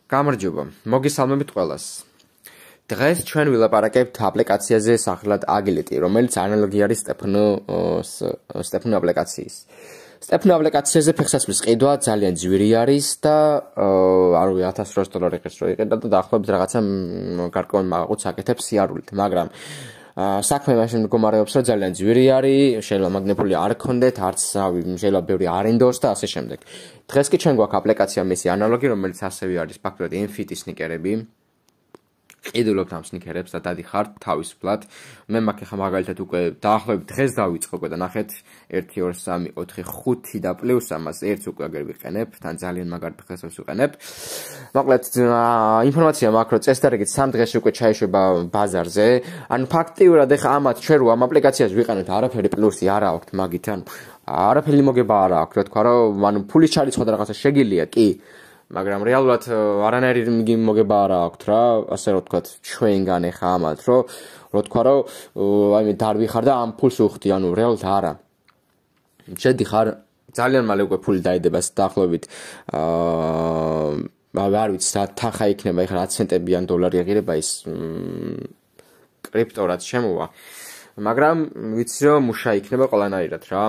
გამარჯობა, მოგესალმებით ყველას. დღეს ჩვენ ვილაპარაკებთ აპლიკაციაზე სახელად Agility, რომელიც ანალოგი არის Stepno აპლიკაციის. Stepno აპლიკაციაზე ფეხსაცმლის ყიდვა ძალიან ძვირი არის და არ ვიცი $1800 ხერს რო იყიდა და დაახლოებით რაღაცა გარკვეულ მაღაზიას აკეთებს სიარულით, მაგრამ საქმე მაშინ მდგომარეობს, რომ ძალიან ძვირი არის, შეიძლება მაგნიფული არ გქონდეთ, არც შეიძლება ბევრი არ ინდოს და ასე შემდეგ. დღეს კი ჩვენ გვაქვს აპლიკაცია მისი ანალოგი, რომელიც ასევე არის ფაქტობრივად Infit სნიკერები. ყიდულობთ ამ სნიკერებს და დადიხართ თავისუფლად. მე მაგ ახლა მაგალითად უკვე დაახლოებით დღეს დავიწყო უკვე და ნახეთ 1 2 3 4 5 და პლუს ამას ერთს უკვე აგერ ვიყენებ, თან ძალიან მაგარ ფეხსაცმელს ვიყენებ. მოკლედ ინფორმაცია მაქვს, რომ წესდარიგით 3 დღეში უკვე ჩაიშვება ბაზარზე. ან ფაქტიურად ახლა ამათ ჩვენ რო ამ აპლიკაციას ვიყენებთ, არაფერი პლუსი არ აქვს მაგით, ან არაფერი მოგება არ აქვს, რა თქვა, რომ ანუ ფულის ჩარიცხვა და რაღაცა შეგიძლია, კი. მაგრამ რეალურად არანაირი მოგება არ აქვს რა, ასე რომ ვთქვათ, ჩვენგან ახლა ამათ, რომ რო თქვა, რომ აი დარვიხარ და ამ ფულს უხდი, ანუ რეალურად არა. შედიხარ, ძალიან მალე უკვე ფული დაიდება დაახლოებით არ ვიცი, თანხა იქნება, ეხლა 10 ცენტები ან $1 ეღირება ის კრიპტო რაც შემოვა. მაგრამ ვიცი რომ მუშა იქნება ყველანაირად რა.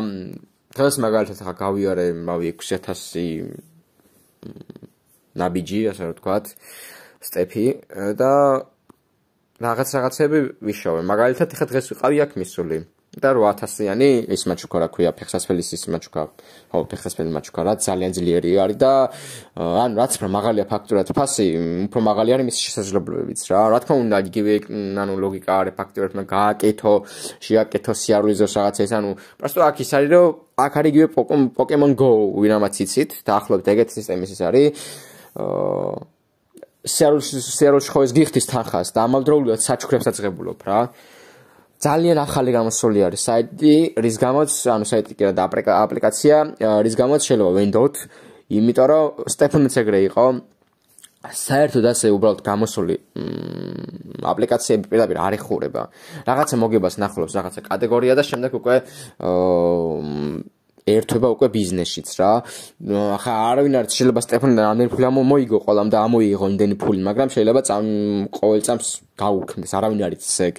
დღეს მაგალითად ახლა გავიარე 6000 ნაბიჯი, ასე რომ ვთქვათ, სტეფი და რაღაცები ვიშოვე. მაგალითად ახლა დღეს ვიყავი აქ მისული და 8000-იანი ის მაჩუკა რა ქვია, ფეხსაცმელის ის მაჩუკა, ხო, ფეხსაცმელი მაჩუკა რა ძალიან ძლიერი არის და ან რაც უფრო მაღალია ფაქტურად ფასი, უფრო მაღალი არის მისი შესაძლებლობებიც რა. რა თქმა უნდა, იგივე ანუ ლოგიკა არის ფაქტურად, მაგრამ გააკეთო, შეაკეთო სიარულიზოს რაღაცა ეს, ანუ პროსტო აქ ის არის, რომ აქ არის იგივე Pokemon Go, ვინამაც იცით, დაახლოებით ეგეთი სისტემის ის არის. სიარულში ხო ეს გიხდის თანხას და ამავდროულად საჩუქრებსაც ღებულობ რა. ძალიან ახალი გამოსული არის საიტი, რის გამოც, ანუ საიტი კი და აპლიკაცია, რის გამოც შეიძლება ვენდოთ, იმიტომ რომ Stepno-ც ეგრე იყო. საერთოდ ასე უბრალოდ გამოსული აპლიკაციები პირდაპირ არ ეხურება. რაღაცა მოგებას ნახულობს, რაღაცა კატეგორია და შემდეგ უკვე ერთვება უკვე ბიზნესშიც რა. ახლა არავინ არ შეიძლება Stepno-დან ამდენი ფული მოიგო ყველამ და ამოიღო იმდენი ფული, მაგრამ შეიძლება ყოველ წამს გაუქმდეს, არავინ არ იცის ეგ.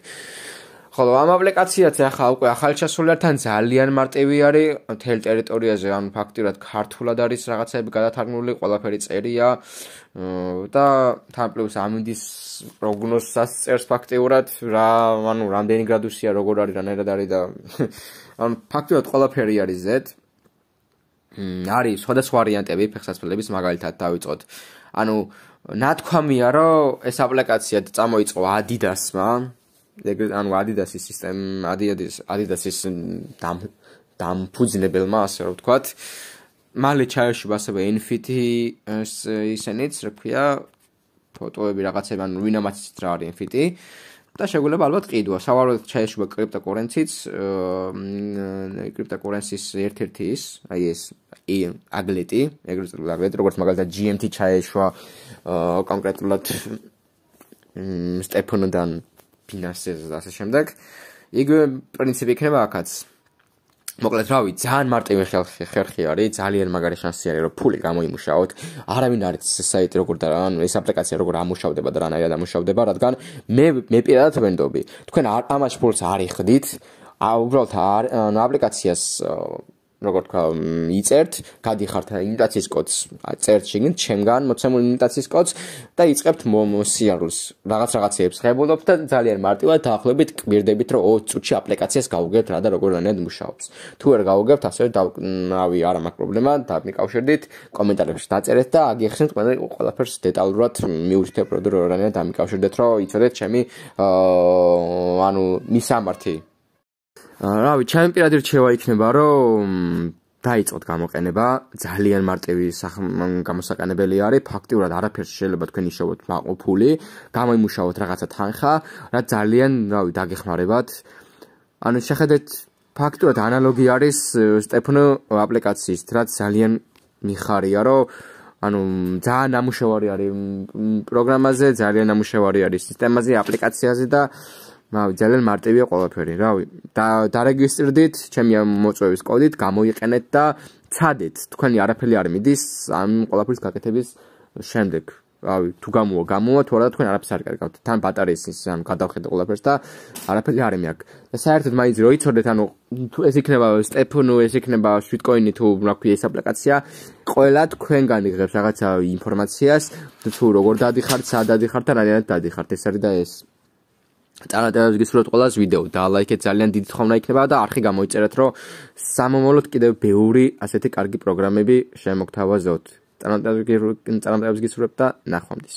ხოლო ამ აპლიკაციაც ახლა უკვე ახალი ჩასულიერთან ძალიან მარტივი არის მთელ ტერიტორიაზე, ანუ ფაქტიურად ქართულად არის რაღაცები გადათარგმნილი, ყველაფერი წერია და თან პლუს ამინდის პროგნოზსაც წერს ფაქტიურად, რა, ანუ რამდენი გრადუსია, როგორ არის, რანაირად არის და ანუ ფაქტიურად ყველაფერი არის ზედ. არის სხვადასხვა ვარიანტები ფეხსაცმელების, მაგალითად დავიწყოთ. ანუ ნათქვამია, რომ ეს აპლიკაცია წამოიწყო Adidas-მა. ანუ Adidas-ის სისტემა, Adidas-ის დამფუძნებელმა, ასე რომ ვთქვათ. მალე ჩაეშვება ასევე Infit-ი ისენიც, რა ქვია, ფოტოები რაღაცები, ანუ ვინამაც იცით რა არის Infit-ი. და შეგვიძლია ალბათ ყიდვა. სავარაუდოდ ჩაეშვება კრიპტოკურენციც, კრიპტოკურენცის ერთ-ერთი ის, აი ეს Agility, ეგრეთ როგორც მაგალითად GMT ჩაეშვა კონკრეტულად Stepno-დან ფინანსებზე და ასე შემდეგ. იგივე პრინციპი იქნება აქაც. მოკლედ რავი, ძალიან მარტივი ხერხი არის, ძალიან მაგარი შანსი არის, რომ ფული გამოიმუშაოთ. არავინ არ იცის საიტი როგორ და ანუ ეს აპლიკაცია როგორ ამუშავდება და რანაირად ამუშავდება, რადგან მე პირადად ვენდობი. თქვენ ამაში ფულს არ იხდით, უბრალოდ აპლიკაციას როგორ თქვა, იწერთ, გადიხართ იმიტაციის კოდს, წერთ შეგნით ჩემგან მოცემულ იმიტაციის კოდს და იწყებთ სიარულს. რაღაცეებს ღებულობთ და ძალიან მარტივად დაახლოებით გვირდებით, რომ 20 წუთში აპლიკაციას გავუგებთ რა და როგორ მუშაობს. თუ ვერ გავუგებთ, ასევე რავი, არა მაქვს პრობლემა, დამიკავშირდით, კომენტარებში დაწერეთ და აგიხსნით ყველაფერს დეტალურად მიუჩნდეთ, რომ რანაირად დამიკავშირდეთ, რომ იცოდეთ ჩემი ანუ მისამართი. რავი, ჩემი პირადი რჩევა იქნება, რომ დაიწყოთ გამოყენება, ძალიან მარტივი გამოსაყენებელი არის, ფაქტიურად არაფერს შეიძლება თქვენ იშოვოთ ფული, გამოიმუშაოთ რაღაცა თანხა, რა ძალიან, რავი, დაგეხმარებათ. ანუ შეხედეთ, ფაქტიურად ანალოგი არის Stepno აპლიკაციის, რაც ძალიან მიხარია, რომ ანუ ძალიან ნამუშევარი არის პროგრამაზე, ძალიან ნამუშევარი არის სისტემაზე, აპლიკაციაზე და რავი, ძალიან მარტივია ყველაფერი, რავი. დარეგისტრირდით, ჩემი მოწვევის კოდით, გამოიყენეთ და ცადეთ. თქვენი არაფერი არ მიდის ამ ყველაფრის გაკეთების შემდეგ. რავი, თუ გამოვა, თუ არა თქვენ არაფერს არ კარგავთ. თან ბატარეის ამ გადავხედე ყველაფერს და არაფერი არ მეაქ. და საერთოდ მაინც რო იცოდეთ, ანუ თუ ეს იქნება სტეფანო, ეს იქნება სვიტკოინი თუ რა ქვია ეს აპლიკაცია, ყველა თქვენგან იღებს რაღაცა ინფორმაციას, თუ როგორ დადიხართ, სად დადიხართ და რანაირად დადიხართ. ეს არის და ეს. წარადებებს გისურვებთ ყველას ვიდეო და ლაიქეთ ძალიან დიდი თხოვნა იქნება და არხი გამოიწერეთ, რომ სამომავლოდ კიდევ ბევრი ასეთი კარგი პროგრამები შემოგთავაზოთ. წარადებებს გისურვებთ და ნახვამდის.